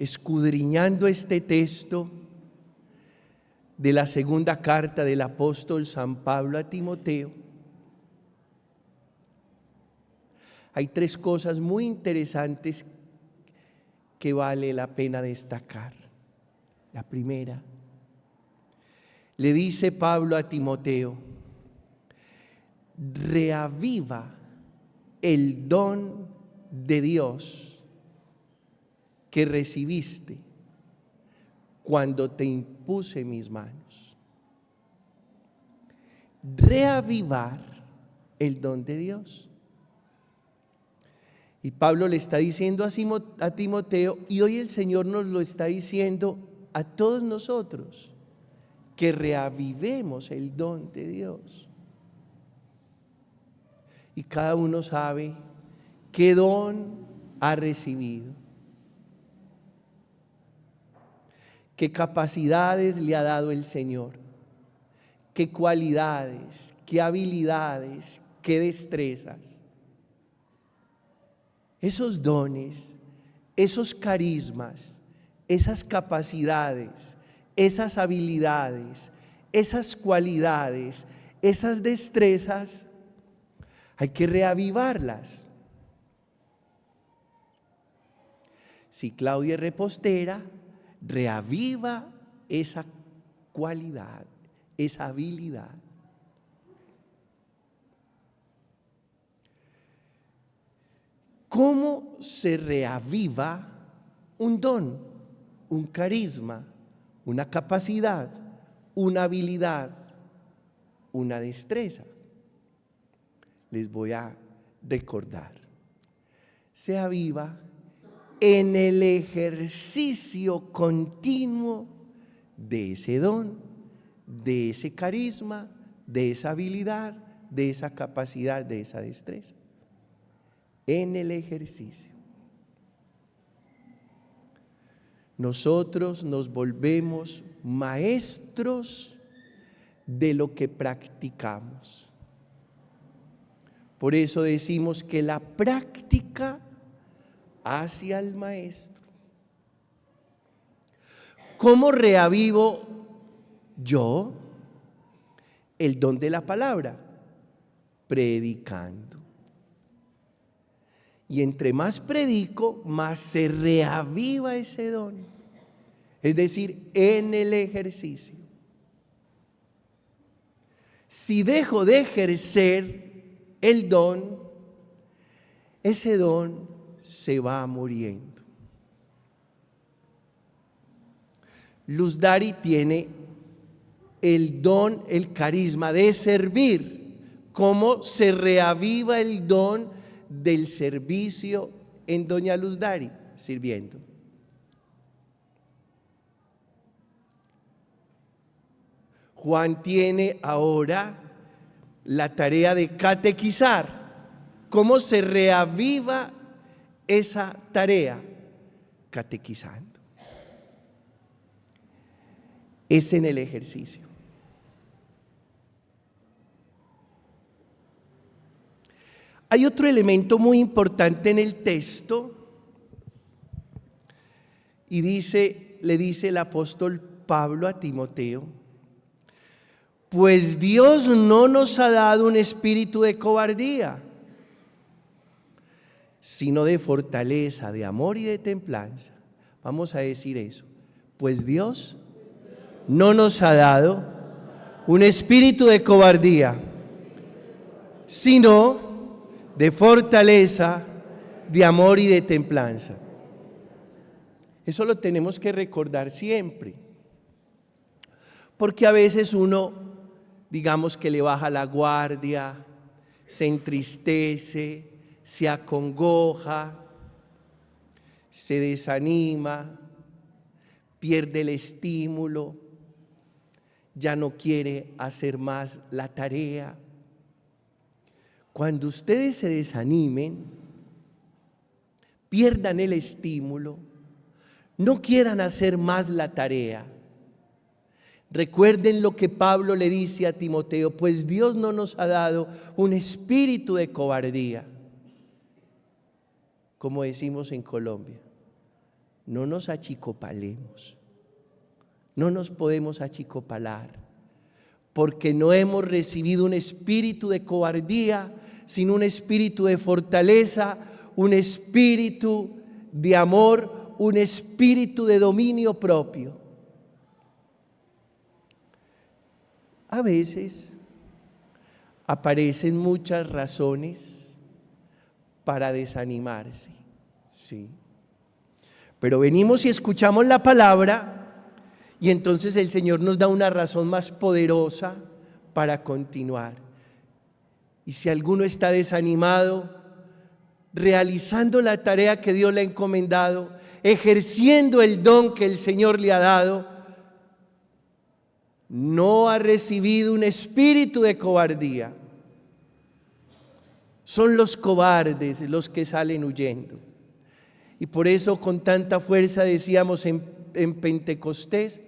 escudriñando este texto de la segunda carta del apóstol San Pablo a Timoteo, hay tres cosas muy interesantes que vale la pena destacar. La primera, le dice Pablo a Timoteo: reaviva el don de Dios que recibiste cuando te impuse mis manos. Reavivar el don de Dios. Y Pablo le está diciendo a Timoteo, y hoy el Señor nos lo está diciendo a todos nosotros, que reavivemos el don de Dios. Y cada uno sabe qué don ha recibido, qué capacidades le ha dado el Señor, qué cualidades, qué habilidades, qué destrezas. Esos dones, esos carismas, esas capacidades, esas habilidades, esas cualidades, esas destrezas, hay que reavivarlas. Si Claudia es repostera, reaviva esa cualidad, esa habilidad. ¿Cómo se reaviva un don, un carisma, una capacidad, una habilidad, una destreza? Les voy a recordar. Se aviva en el ejercicio continuo de ese don, de ese carisma, de esa habilidad, de esa capacidad, de esa destreza. En el ejercicio. Nosotros nos volvemos maestros de lo que practicamos. Por eso decimos que la práctica hace al maestro. ¿Cómo reavivo yo el don de la palabra? Predicando. Y entre más predico, más se reaviva ese don. Es decir, en el ejercicio. Si dejo de ejercer el don, ese don se va muriendo. Luz Dari tiene el don, el carisma de servir. ¿Cómo se reaviva el don del servicio en doña Luz Dari? Sirviendo. Juan tiene ahora la tarea de catequizar. ¿Cómo se reaviva esa tarea? Catequizando. Es en el ejercicio. Hay otro elemento muy importante en el texto y le dice el apóstol Pablo a Timoteo: pues Dios no nos ha dado un espíritu de cobardía, sino de fortaleza, de amor y de templanza. Vamos a decir eso. Pues Dios no nos ha dado un espíritu de cobardía, sino de fortaleza, de amor y de templanza. Eso lo tenemos que recordar siempre, porque a veces uno, digamos que le baja la guardia, se entristece, se acongoja, se desanima, pierde el estímulo, ya no quiere hacer más la tarea. Cuando ustedes se desanimen, pierdan el estímulo, no quieran hacer más la tarea, recuerden lo que Pablo le dice a Timoteo: pues Dios no nos ha dado un espíritu de cobardía, como decimos en Colombia, no nos achicopalemos, no nos podemos achicopalar, porque no hemos recibido un espíritu de cobardía, sino un espíritu de fortaleza, un espíritu de amor, un espíritu de dominio propio. A veces aparecen muchas razones para desanimarse, sí. Pero venimos y escuchamos la palabra y entonces el Señor nos da una razón más poderosa para continuar. Y si alguno está desanimado, realizando la tarea que Dios le ha encomendado, ejerciendo el don que el Señor le ha dado, no ha recibido un espíritu de cobardía. Son los cobardes los que salen huyendo. Y por eso con tanta fuerza decíamos en Pentecostés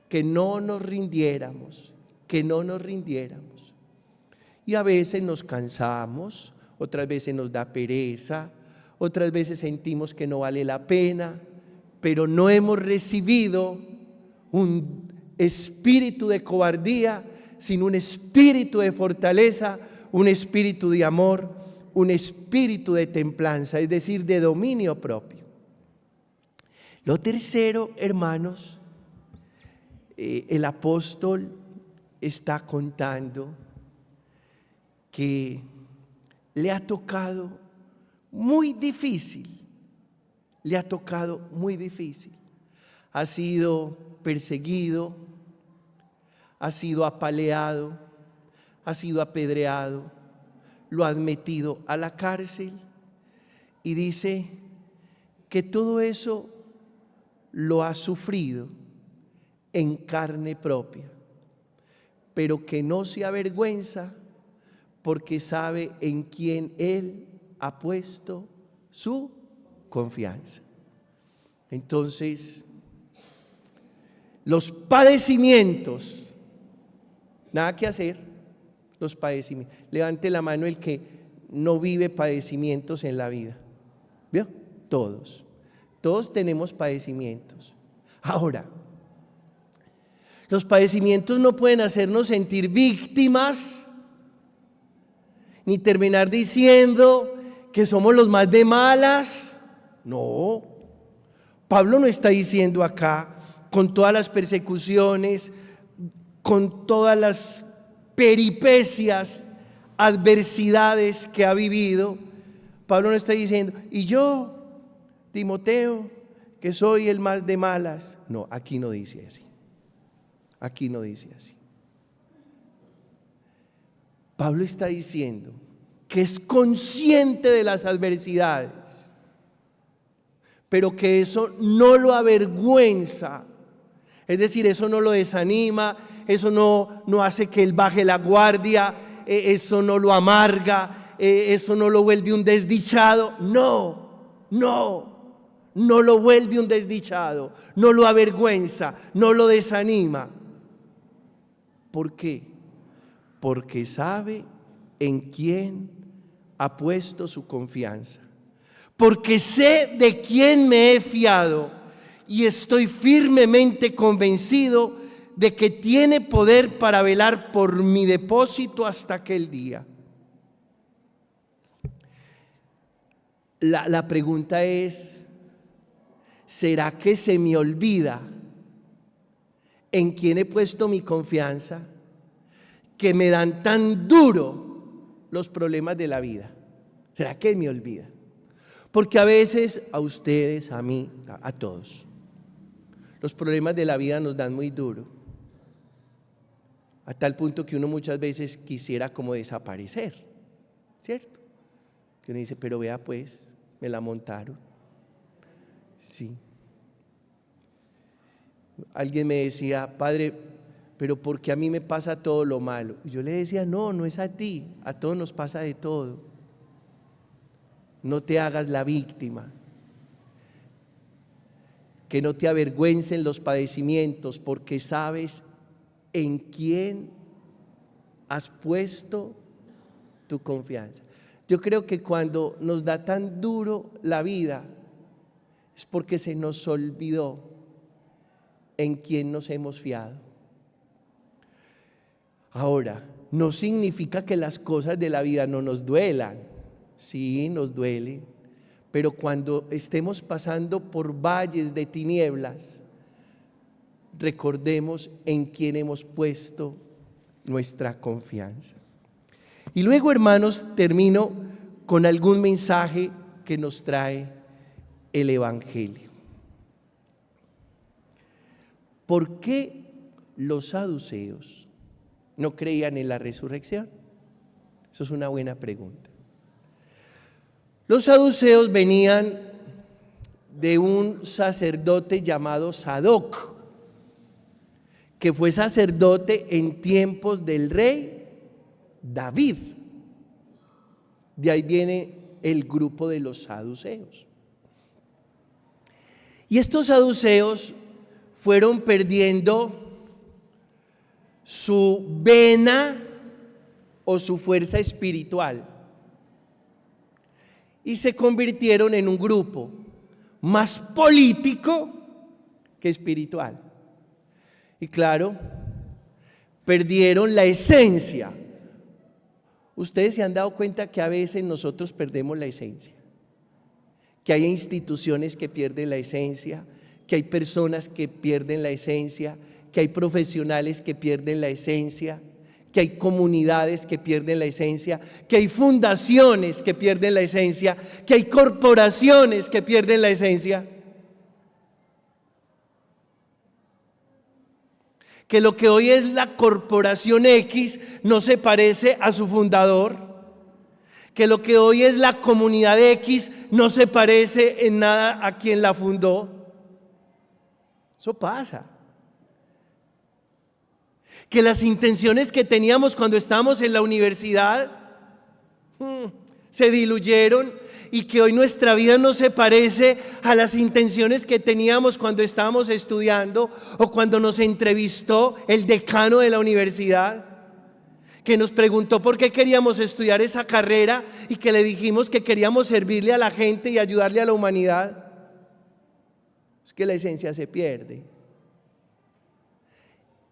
que no nos rindiéramos, que no nos rindiéramos. Y a veces nos cansamos, otras veces nos da pereza, otras veces sentimos que no vale la pena, pero no hemos recibido un espíritu de cobardía, sino un espíritu de fortaleza, un espíritu de amor, un espíritu de templanza, es decir, de dominio propio. Lo tercero, hermanos, el apóstol está contando que le ha tocado muy difícil, le ha tocado muy difícil. Ha sido perseguido, ha sido apaleado, ha sido apedreado, lo han metido a la cárcel y dice que todo eso lo ha sufrido en carne propia, pero que no se avergüenza porque sabe en quién Él ha puesto su confianza. Entonces, los padecimientos, nada que hacer, los padecimientos. Levante la mano el que no vive padecimientos en la vida. ¿Vio? Todos tenemos padecimientos. Ahora, los padecimientos no pueden hacernos sentir víctimas, ni terminar diciendo que somos los más de malas. No, Pablo no está diciendo acá, con todas las persecuciones, con todas las peripecias, adversidades que ha vivido, Pablo no está diciendo, y yo, Timoteo, que soy el más de malas. No, aquí no dice así. Aquí no dice así. Pablo está diciendo que es consciente de las adversidades, pero que eso no lo avergüenza. Es decir, eso no lo desanima, eso no hace que él baje la guardia, eso no lo amarga, eso no lo vuelve un desdichado. No lo vuelve un desdichado, no lo avergüenza, no lo desanima. ¿Por qué? Porque sabe en quién ha puesto su confianza. Porque sé de quién me he fiado y estoy firmemente convencido de que tiene poder para velar por mi depósito hasta aquel día. La pregunta es, ¿será que se me olvida en quién he puesto mi confianza, que me dan tan duro los problemas de la vida? ¿Será que me olvida? Porque a veces a ustedes, a mí, a todos, los problemas de la vida nos dan muy duro, a tal punto que uno muchas veces quisiera como desaparecer, ¿cierto? Que uno dice, pero vea pues, me la montaron. Sí. Alguien me decía, padre, pero ¿por qué a mí me pasa todo lo malo? Y yo le decía, no es a ti, a todos nos pasa de todo. No te hagas la víctima. Que no te avergüencen los padecimientos, porque sabes en quién has puesto tu confianza. Yo creo que cuando nos da tan duro la vida, es porque se nos olvidó en quién nos hemos fiado. Ahora, no significa que las cosas de la vida no nos duelan. Sí, nos duele, pero cuando estemos pasando por valles de tinieblas, recordemos en quién hemos puesto nuestra confianza. Y luego, hermanos, termino con algún mensaje que nos trae el Evangelio. ¿Por qué los saduceos no creían en la resurrección? Eso es una buena pregunta. Los saduceos venían de un sacerdote llamado Sadoc, que fue sacerdote en tiempos del rey David. De ahí viene el grupo de los saduceos. Y estos saduceos fueron perdiendo su vena o su fuerza espiritual y se convirtieron en un grupo más político que espiritual. Y claro, perdieron la esencia. Ustedes se han dado cuenta que a veces nosotros perdemos la esencia, que hay instituciones que pierden la esencia, que hay personas que pierden la esencia, que hay profesionales que pierden la esencia, que hay comunidades que pierden la esencia, que hay fundaciones que pierden la esencia, que hay corporaciones que pierden la esencia. Que lo que hoy es la corporación X no se parece a su fundador, que lo que hoy es la comunidad X no se parece en nada a quien la fundó. Eso pasa. Que las intenciones que teníamos cuando estábamos en la universidad se diluyeron y que hoy nuestra vida no se parece a las intenciones que teníamos cuando estábamos estudiando o cuando nos entrevistó el decano de la universidad, que nos preguntó por qué queríamos estudiar esa carrera y que le dijimos que queríamos servirle a la gente y ayudarle a la humanidad. Es que la esencia se pierde.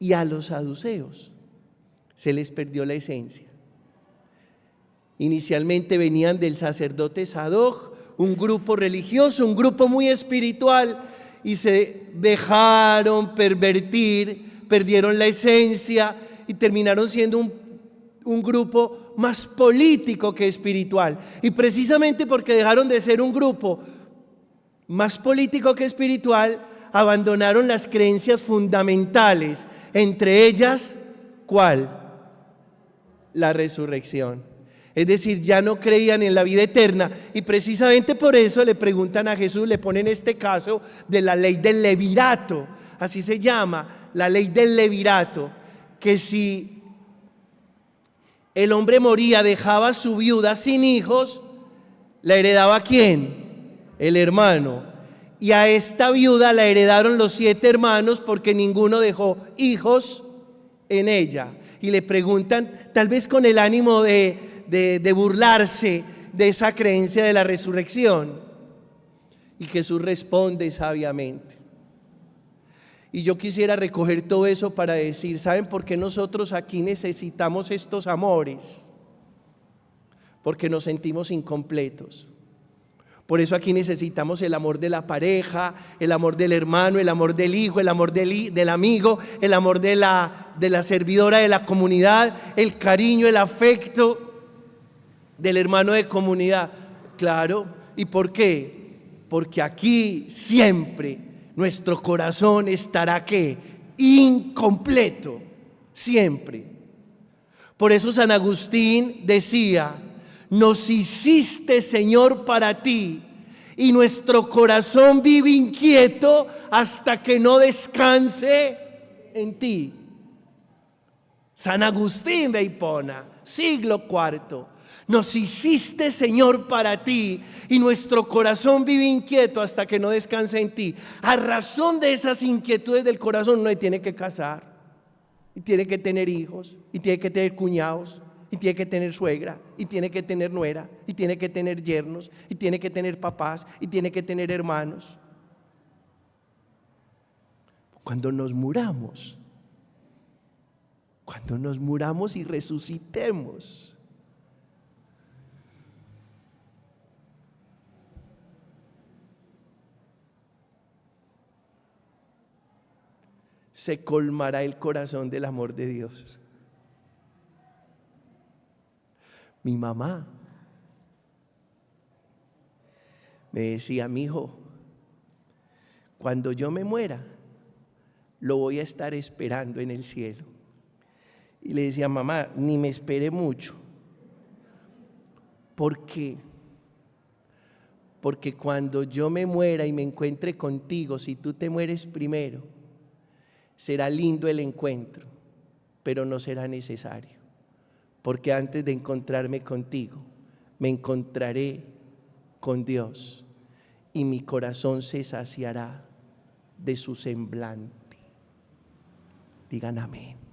Y a los saduceos se les perdió la esencia. Inicialmente venían del sacerdote Sadoc, un grupo religioso, un grupo muy espiritual, y se dejaron pervertir, perdieron la esencia y terminaron siendo un grupo más político que espiritual. Y precisamente porque dejaron de ser un grupo más político que espiritual, abandonaron las creencias fundamentales, entre ellas, ¿cuál? La resurrección. Es decir, ya no creían en la vida eterna y precisamente por eso le preguntan a Jesús, le ponen este caso de la ley del levirato, así se llama, la ley del levirato, que si el hombre moría, dejaba a su viuda sin hijos, ¿la heredaba quién? El hermano. Y a esta viuda la heredaron los 7 hermanos porque ninguno dejó hijos en ella. Y le preguntan, tal vez con el ánimo de burlarse de esa creencia de la resurrección. Y Jesús responde sabiamente. Y yo quisiera recoger todo eso para decir, ¿saben por qué nosotros aquí necesitamos estos amores? Porque nos sentimos incompletos. Por eso aquí necesitamos el amor de la pareja, el amor del hermano, el amor del hijo, el amor del amigo, el amor de la servidora de la comunidad, el cariño, el afecto del hermano de comunidad. Claro, ¿y por qué? Porque aquí siempre nuestro corazón estará ¿qué? Incompleto, siempre. Por eso San Agustín decía, nos hiciste, Señor, para ti, y nuestro corazón vive inquieto hasta que no descanse en ti. San Agustín de Hipona, siglo IV. Nos hiciste, Señor, para ti, y nuestro corazón vive inquieto hasta que no descanse en ti. A razón de esas inquietudes del corazón, uno tiene que casar, y tiene que tener hijos, y tiene que tener cuñados, y tiene que tener suegra, y tiene que tener nuera, y tiene que tener yernos, y tiene que tener papás, y tiene que tener hermanos. Cuando nos muramos y resucitemos. Se colmará el corazón del amor de Dios. Mi mamá me decía: mi hijo, cuando yo me muera, lo voy a estar esperando en el cielo. Y le decía: mamá, ni me espere mucho. ¿Por qué? Porque cuando yo me muera y me encuentre contigo, si tú te mueres primero, será lindo el encuentro, pero no será necesario. Porque antes de encontrarme contigo, me encontraré con Dios y mi corazón se saciará de su semblante. Digan amén.